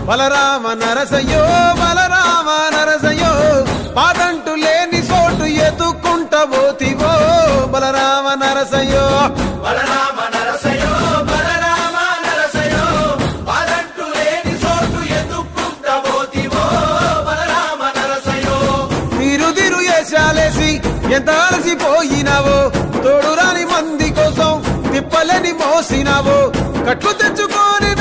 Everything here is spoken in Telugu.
బలరామ నరసయ్యో బలరామ నరసయ్యో పాదంటు లేని చోటు ఎత్తుకుంట పోతివో బలరామ నరసయ్యో బలరామ నరసయ్యో బలరామ నరసయ్యో పాదంటు లేని చోటు ఎత్తుకుంట పోతివో బలరామ నరసయ్యో తిరు ఏషాలేసి ఎంత అలసిపోయినావో తోడు రాని మంది కోసం తిప్పలని మోసినావో కట్లు తెచ్చుకొని